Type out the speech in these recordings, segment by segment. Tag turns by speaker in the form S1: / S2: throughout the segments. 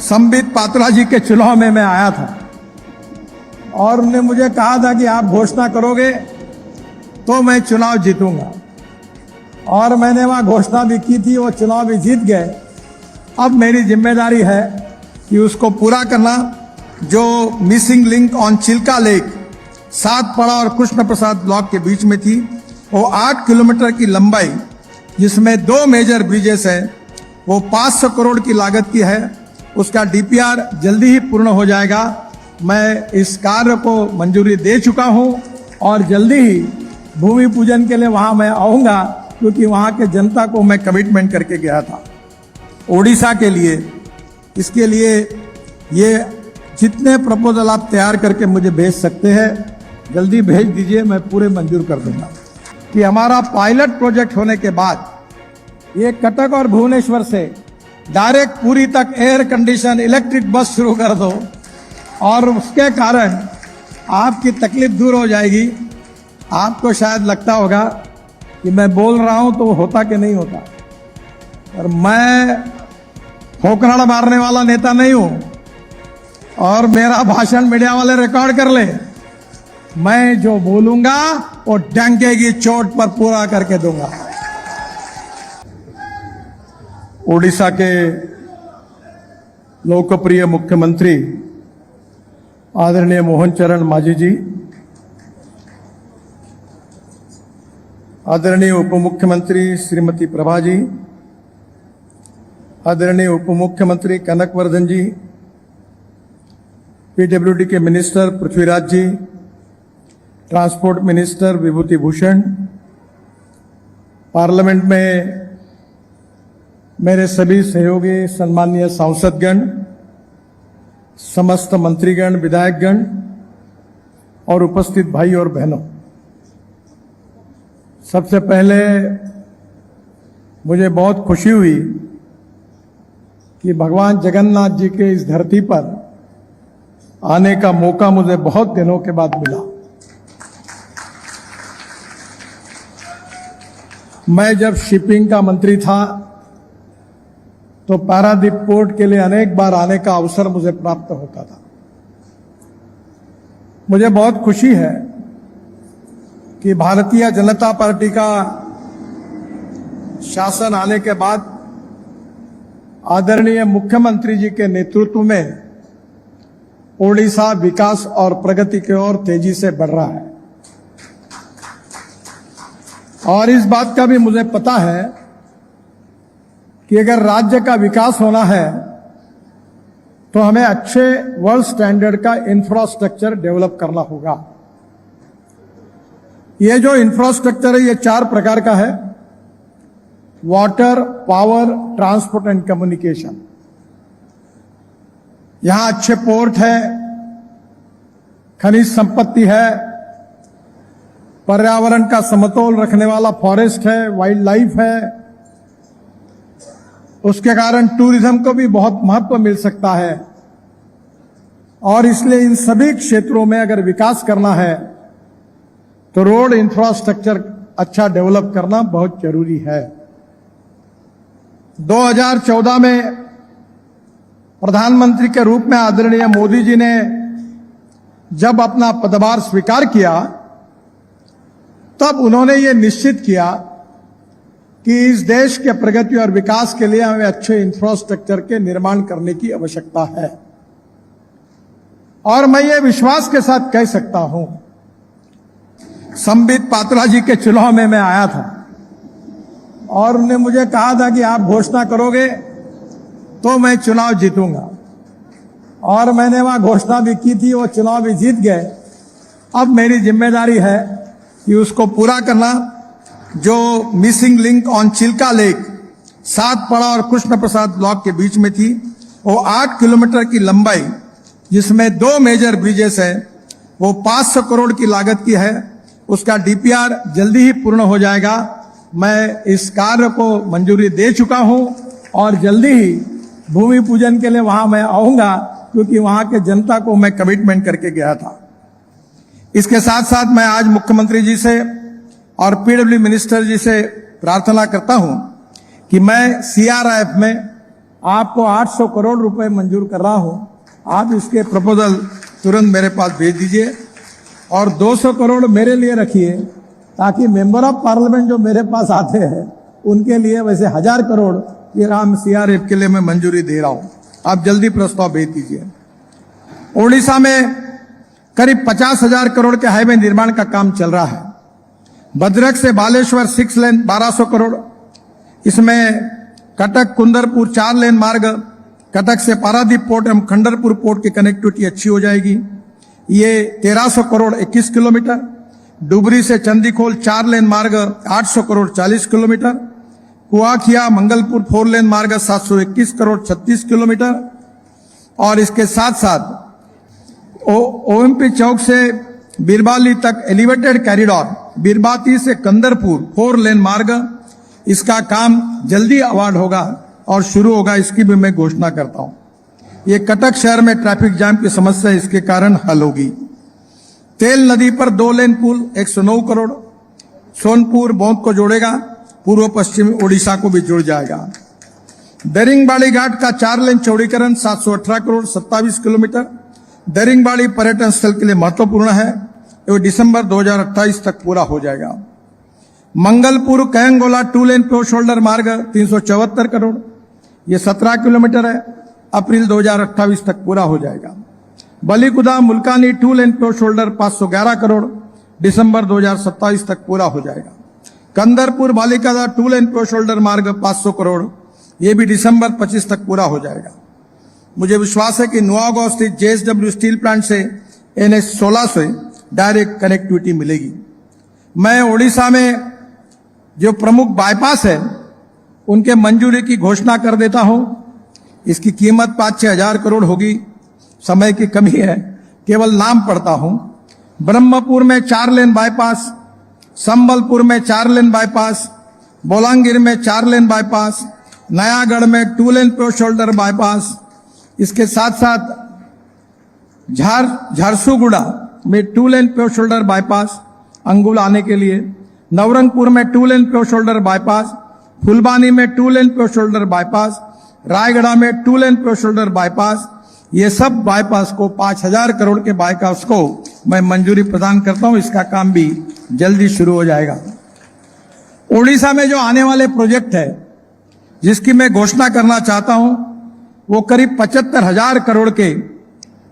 S1: संबित पात्रा जी के चुनाव में मैं आया था और उन्होंने मुझे कहा था कि आप घोषणा करोगे तो मैं चुनाव जीतूंगा, और मैंने वहां घोषणा भी की थी, वो चुनाव भी जीत गए। अब मेरी जिम्मेदारी है कि उसको पूरा करना। जो missing link on Chilka lake Satpada और कृष्ण प्रसाद ब्लॉक के बीच में थी, वो 8 किलोमीटर की लंबाई जिसमें 2 मेजर ब्रिजेस है, वो 500 करोड़ की लागत की है। उसका डीपीआर जल्दी ही पूर्ण हो जाएगा। मैं इस कार्य को मंजूरी दे चुका हूं और जल्दी ही भूमि पूजन के लिए वहां मैं आऊंगा, क्योंकि वहां के जनता को मैं कमिटमेंट करके गया था। ओडिशा के लिए, इसके लिए ये जितने प्रपोजल आप तैयार करके मुझे भेज सकते हैं, जल्दी भेज दीजिए, मैं पूरे मंजूर कर दूंगा। कि हमारा पायलट प्रोजेक्ट होने के बाद ये कटक और भुवनेश्वर से डायरेक्ट पुरी तक एयर कंडीशन इलेक्ट्रिक बस शुरू कर दो, और उसके कारण आपकी तकलीफ दूर हो जाएगी। आपको शायद लगता होगा कि मैं बोल रहा हूं तो होता कि नहीं होता, और मैं ठोकराड़ा मारने वाला नेता नहीं हूं, और मेरा भाषण मीडिया वाले रिकॉर्ड कर ले। मैं जो बोलूंगा वो डंके की चोट पर पूरा करके दूंगा। ओडिशा के लोकप्रिय मुख्यमंत्री आदरणीय मोहन चरण मांझी जी, आदरणीय उप मुख्यमंत्री श्रीमती प्रभा जी, आदरणीय उप मुख्यमंत्री कनकवर्धन जी, पीडब्ल्यूडी के मिनिस्टर पृथ्वीराज जी, transport minister Vibhuti Bhushan, parliament में मेरे सभी सहयोगी सम्मानीय सांसदगण, समस्त मंत्रीगण, विधायकगण और उपस्थित भाई और बहनों, सबसे पहले मुझे बहुत खुशी हुई कि भगवान जगन्नाथ जी के इस धरती पर आने का मौका मुझे बहुत दिनों के बाद मिला। मैं जब शिपिंग का मंत्री था तो पारादीप पोर्ट के लिए अनेक बार आने का अवसर मुझे प्राप्त होता था। मुझे बहुत खुशी है कि भारतीय जनता पार्टी का शासन आने के बाद आदरणीय मुख्यमंत्री जी के नेतृत्व में ओडिशा विकास और प्रगति की ओर तेजी से बढ़ रहा है। और इस बात का भी मुझे पता है कि अगर राज्य का विकास होना है तो हमें अच्छे वर्ल्ड स्टैंडर्ड का इंफ्रास्ट्रक्चर डेवलप करना होगा। ये जो इंफ्रास्ट्रक्चर है ये 4 प्रकार का है: water, power, transport and communication. यहां अच्छे पोर्ट है, खनिज संपत्ति है, पर्यावरण का समतोल रखने वाला फॉरेस्ट है, वाइल्ड लाइफ है। उसके कारण टूरिज्म को भी बहुत महत्व मिल सकता है, और इसलिए इन सभी क्षेत्रों में अगर विकास करना है तो रोड इंफ्रास्ट्रक्चर अच्छा डेवलप करना बहुत जरूरी है। 2014 में प्रधानमंत्री के रूप में आदरणीय मोदी जी ने जब अपना पदभार स्वीकार किया, तब उन्होंने ये निश्चित किया कि इस देश के प्रगति और विकास के लिए हमें अच्छे इंफ्रास्ट्रक्चर के निर्माण करने की आवश्यकता है। और मैं ये विश्वास के साथ कह सकता हूं, संबित पात्रा जी के चुनाव में मैं आया था और उन्होंने मुझे कहा था कि आप घोषणा करोगे तो मैं चुनाव जीतूंगा, और मैंने वहां घोषणा भी की थी, वो चुनाव भी जीत गए। अब मेरी जिम्मेदारी है कि उसको पूरा करना। जो missing link on Chilka lake Satpada और कृष्ण प्रसाद ब्लॉक के बीच में थी, वो 8 किलोमीटर की लंबाई जिसमें 2 मेजर ब्रिजेस है, वो 500 करोड़ की लागत की है। उसका डीपीआर जल्दी ही पूर्ण हो जाएगा। मैं इस कार्य को मंजूरी दे चुका हूं और जल्दी ही भूमि पूजन के लिए वहां मैं आऊंगा, क्योंकि वहां के जनता को मैं कमिटमेंट करके गया था। इसके साथ साथ मैं आज मुख्यमंत्री जी से और पीडब्ल्यू मिनिस्टर जी से प्रार्थना करता हूं कि मैं सीआरआईएफ में आपको 800 करोड़ रुपए मंजूर कर रहा हूं। आप इसके प्रपोजल तुरंत मेरे पास भेज दीजिए और 200 करोड़ मेरे लिए रखिए, ताकि मेंबर ऑफ पार्लियामेंट जो मेरे पास आते हैं उनके लिए वैसे 1000 करोड़ ये राम CRF के लिए मैं मंजूरी दे रहा हूं। आप जल्दी प्रस्ताव भेज दीजिए। ओडिशा में करीब 50,000 करोड़ के हाईवे निर्माण का काम चल रहा है। भद्रक से बालेश्वर 6 लेन 1200 करोड़, इसमें कटक कुंदरपुर 4 लेन मार्ग, कटक से पारादीप पोर्ट एवं खंडरपुर पोर्ट की कनेक्टिविटी अच्छी हो जाएगी। ये 1300 करोड़ 21 किलोमीटर। डुबरी से चंदीखोल 4 लेन मार्ग 800 करोड़ 40 किलोमीटर। कुआखिया मंगलपुर 4 लेन मार्ग 721 करोड़ 36 किलोमीटर। और इसके साथ साथ OMP चौक से बीरबाली तक एलिवेटेड कॉरिडोर, बीरबाती से कंदरपुर 4 लेन मार्ग, इसका काम जल्दी अवार्ड होगा और शुरू होगा, इसकी भी मैं घोषणा करता हूं। ये कटक शहर में ट्रैफिक जाम की समस्या इसके कारण हल होगी। तेल नदी पर 2 लेन पुल 109 करोड़, सोनपुर बौंद को जोड़ेगा, पूर्व पश्चिमी ओडिशा को भी जुड़ जाएगा। दरिंगबाड़ी घाट का 4 लेन चौड़ीकरण 718 करोड़ 27 किलोमीटर। दरिंगबाड़ी पर्यटन स्थल के लिए महत्वपूर्ण है, ये दिसंबर 2028 तक पूरा हो जाएगा। मंगलपुर कैंगोला 2 लेन प्योर शोल्डर मार्ग 374 करोड़, ये 17 किलोमीटर है, अप्रैल 2028 तक पूरा हो जाएगा। बलीकुदा मुल्कानी 2 लेन प्योर शोल्डर 511 करोड़, दिसंबर 2027 तक पूरा हो जाएगा। कंदरपुर बालिकादा 2 लेन प्योर शोल्डर मार्ग 500 करोड़, ये भी दिसंबर 25 तक पूरा हो जाएगा। मुझे विश्वास है कि नुआगांव स्थित JSW स्टील प्लांट से NH 16 से डायरेक्ट कनेक्टिविटी मिलेगी। मैं ओडिशा में जो प्रमुख बाईपास है उनके मंजूरी की घोषणा कर देता हूं। इसकी कीमत 5-6 हजार करोड़ होगी, समय की कमी है, केवल नाम पढ़ता हूं। ब्रह्मपुर में 4 लेन बाईपास, संबलपुर में 4 लेन बाईपास, बोलांगीर में 4 लेन बाईपास, नयागढ़ में 2 लेन प्योर शोल्डर बाईपास, इसके साथ साथ झारसुगुड़ा में 2 लेन प्योर शोल्डर बाईपास अंगुल आने के लिए, नवरंगपुर में 2 लेन प्योर शोल्डर बाईपास, फुलबानी में 2 लेन प्योर शोल्डर बाईपास, रायगढ़ में 2 लेन प्योर शोल्डर बाईपास, ये सब बाईपास को 5000 करोड़ के बाईपास को मैं मंजूरी प्रदान करता हूं। इसका काम भी जल्दी शुरू हो जाएगा। ओडिशा में जो आने वाले प्रोजेक्ट है जिसकी मैं घोषणा करना चाहता हूं, वो करीब 75,000 करोड़ के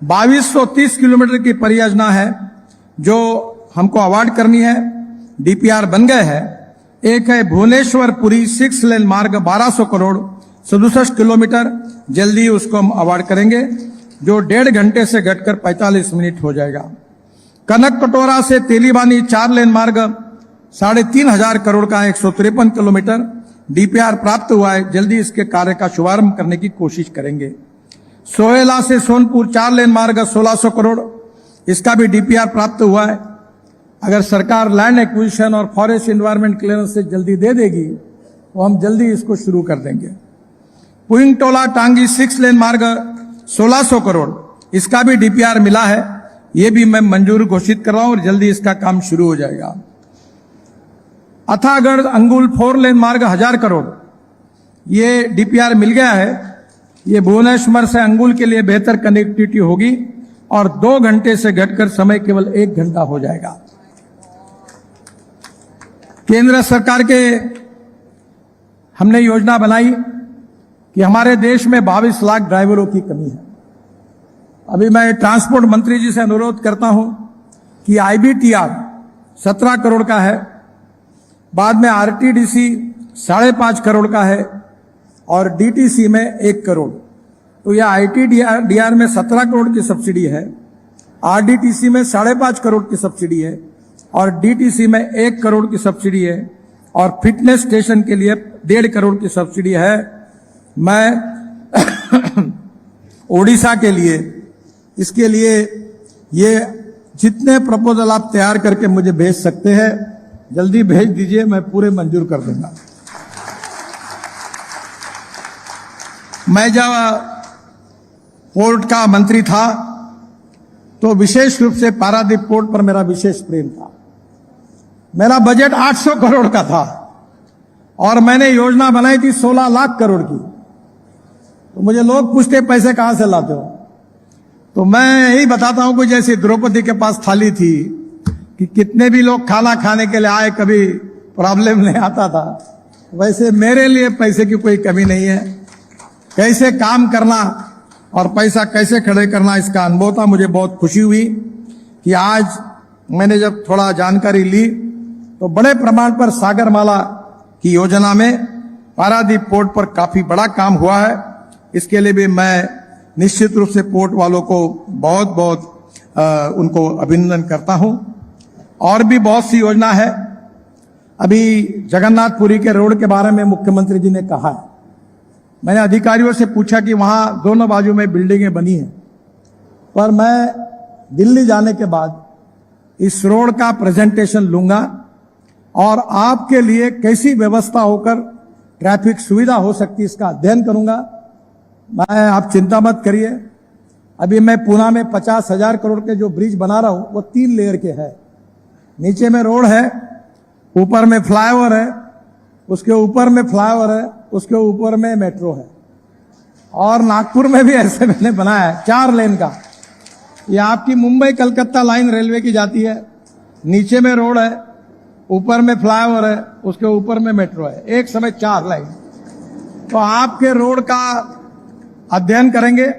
S1: 2230 किलोमीटर की परियोजना है जो हमको अवार्ड करनी है। DPR बन गए हैं। एक है भुवनेश्वर पुरी 6 लेन मार्ग 1200 करोड़ 67 किलोमीटर, जल्दी उसको हम अवार्ड करेंगे, जो 1.5 घंटे से घटकर 45 मिनट हो जाएगा। कनक कटोरा से तेलीबानी 4 लेन मार्ग 3,500 करोड़ का 153 किलोमीटर, DPR प्राप्त हुआ है, जल्दी इसके कार्य का शुभारंभ करने की कोशिश करेंगे। सोहेला से सोनपुर 4 लेन मार्ग 1600 करोड़, इसका भी DPR प्राप्त हुआ है। अगर सरकार लैंड एक्विजिशन और फॉरेस्ट एनवायरमेंट क्लियरेंस से जल्दी दे देगी तो हम जल्दी इसको शुरू कर देंगे। पुइंगटोला टांगी 6 लेन मार्ग 1600 करोड़, इसका भी DPR मिला है, ये भी मैं मंजूर घोषित कर रहा हूं और जल्दी इसका काम शुरू हो जाएगा। अथागढ़ अंगुल 4 लेन मार्ग 1000 करोड़, ये DPR मिल गया है। ये भुवनेश्वर से अंगुल के लिए बेहतर कनेक्टिविटी होगी और 2 घंटे से घटकर समय केवल 1 घंटा हो जाएगा। केंद्र सरकार के हमने योजना बनाई कि हमारे देश में 22 लाख ड्राइवरों की कमी है। अभी मैं ट्रांसपोर्ट मंत्री जी से अनुरोध करता हूं कि IBTR 17 करोड़ का है, बाद में RTDC 5.5 करोड़ का है और DTC में 1 करोड़। तो यह ITDR में 17 करोड़ की सब्सिडी है, RDTC में 5.5 करोड़ की सब्सिडी है और DTC में 1 करोड़ की सब्सिडी है और फिटनेस स्टेशन के लिए 1.5 करोड़ की सब्सिडी है। मैं ओडिशा के लिए इसके लिए ये जितने प्रपोजल आप तैयार करके मुझे भेज सकते हैं जल्दी भेज दीजिए, मैं पूरे मंजूर कर दूंगा। मैं जब पोर्ट का मंत्री था तो विशेष रूप से पारादीप पोर्ट पर मेरा विशेष प्रेम था। मेरा बजट 800 करोड़ का था और मैंने योजना बनाई थी 16 लाख करोड़ की। तो मुझे लोग पूछते पैसे कहां से लाते हो, तो मैं यही बताता हूं कि जैसे द्रौपदी के पास थाली थी कि कितने भी लोग खाना खाने के लिए आए कभी प्रॉब्लम नहीं आता था, वैसे मेरे लिए पैसे की कोई कमी नहीं है। कैसे काम करना और पैसा कैसे खड़े करना इसका अनुभव था। मुझे बहुत खुशी हुई कि आज मैंने जब थोड़ा जानकारी ली तो बड़े प्रमाण पर सागरमाला की योजना में पारादीप पोर्ट पर काफी बड़ा काम हुआ है। इसके लिए भी मैं निश्चित रूप से पोर्ट वालों को बहुत बहुत उनको अभिनंदन करता हूं। और भी बहुत सी योजना है। अभी जगन्नाथपुरी के रोड के बारे में मुख्यमंत्री जी ने कहा है। मैंने अधिकारियों से पूछा कि वहां दोनों बाजू में बिल्डिंगें बनी हैं, पर मैं दिल्ली जाने के बाद इस रोड का प्रेजेंटेशन लूंगा और आपके लिए कैसी व्यवस्था होकर ट्रैफिक सुविधा हो सकती है इसका अध्ययन करूंगा। मैं आप चिंता मत करिए। अभी मैं पुणे में 50,000 करोड़ के जो ब्रिज बना रहा हूं वो 3 लेयर के है। नीचे में रोड है, ऊपर में फ्लाईओवर है, उसके ऊपर में फ्लाईओवर है, उसके ऊपर में मेट्रो है। और नागपुर में भी ऐसे मैंने बनाया है 4 लेन का। ये आपकी मुंबई कलकत्ता लाइन रेलवे की जाती है। नीचे में रोड है, ऊपर में फ्लाईओवर है, उसके ऊपर में मेट्रो है, एक समय 4 लाइन। तो आपके रोड का अध्ययन करेंगे।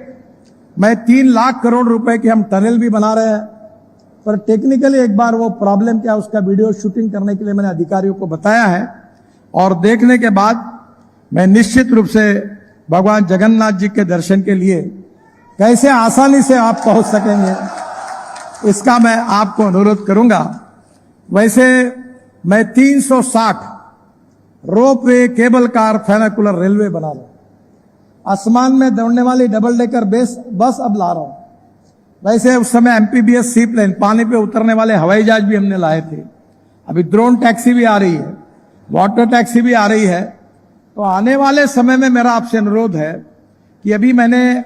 S1: मैं 3 लाख करोड़ रुपए की हम टनल भी बना रहे हैं, पर टेक्निकली एक बार वो प्रॉब्लम क्या उसका वीडियो शूटिंग करने के लिए मैंने अधिकारियों को बताया है। और देखने के बाद मैं निश्चित रूप से भगवान जगन्नाथ जी के दर्शन के लिए कैसे आसानी से आप पहुंच सकेंगे इसका मैं आपको अनुरोध करूंगा। वैसे मैं 360 रोपवे, केबल कार, फेनाकुलर रेलवे बना रहा हूं। आसमान में दौड़ने वाली डबल डेकर बस अब ला रहा हूं। वैसे उस समय एमपीबीएस सी प्लेन, पानी पे उतरने वाले हवाई जहाज भी हमने लाए थे। अभी ड्रोन टैक्सी भी आ रही है, वाटर टैक्सी भी आ रही है। तो आने वाले समय में मेरा आपसे अनुरोध है कि अभी मैंने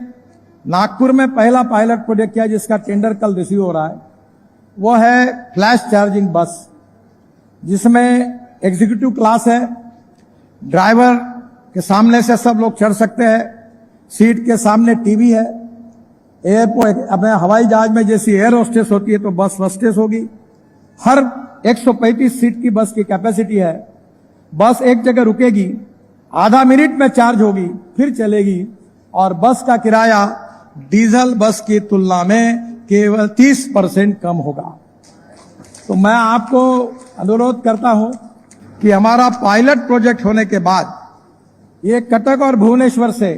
S1: नागपुर में पहला पायलट प्रोजेक्ट किया जिसका टेंडर कल रिसीव हो रहा है। वो है फ्लैश चार्जिंग बस, जिसमें एग्जीक्यूटिव क्लास है, ड्राइवर के सामने से सब लोग चढ़ सकते हैं, सीट के सामने टीवी है। एयरपोर्ट अपने हवाई जहाज में जैसी एयर होस्टेस होती है तो बस होस्टेस होगी। हर 135 सीट की बस की कैपेसिटी है। बस एक जगह रुकेगी, आधा मिनट में चार्ज होगी, फिर चलेगी। और बस का किराया डीजल बस की तुलना में केवल 30% कम होगा। तो मैं आपको अनुरोध करता हूं कि हमारा पायलट प्रोजेक्ट होने के बाद ये कटक और भुवनेश्वर से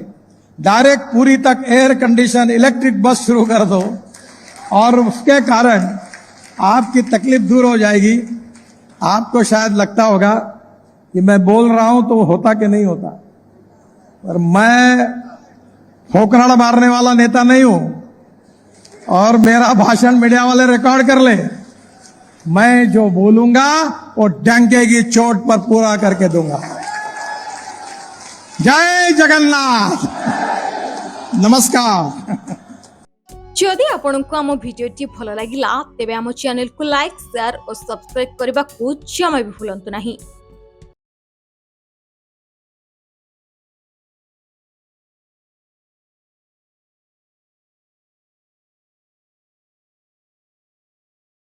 S1: डायरेक्ट पुरी तक एयर कंडीशन इलेक्ट्रिक बस शुरू कर दो, और उसके कारण आपकी तकलीफ दूर हो जाएगी। आपको शायद लगता होगा कि मैं बोल रहा हूं तो होता कि नहीं होता, पर मैं फोकराड़ मारने वाला नेता नहीं हूं और मेरा भाषण मीडिया वाले रिकॉर्ड कर ले। मैं जो बोलूंगा वो डंके की चोट पर पूरा करके दूंगा। जय जगन्नाथ, नमस्कार।
S2: जदि आपंक आम भिडी भल लगा तेब आम चैनल को लाइक, शेयर और सब्सक्राइब करने को जमा भी भूलु नहीं।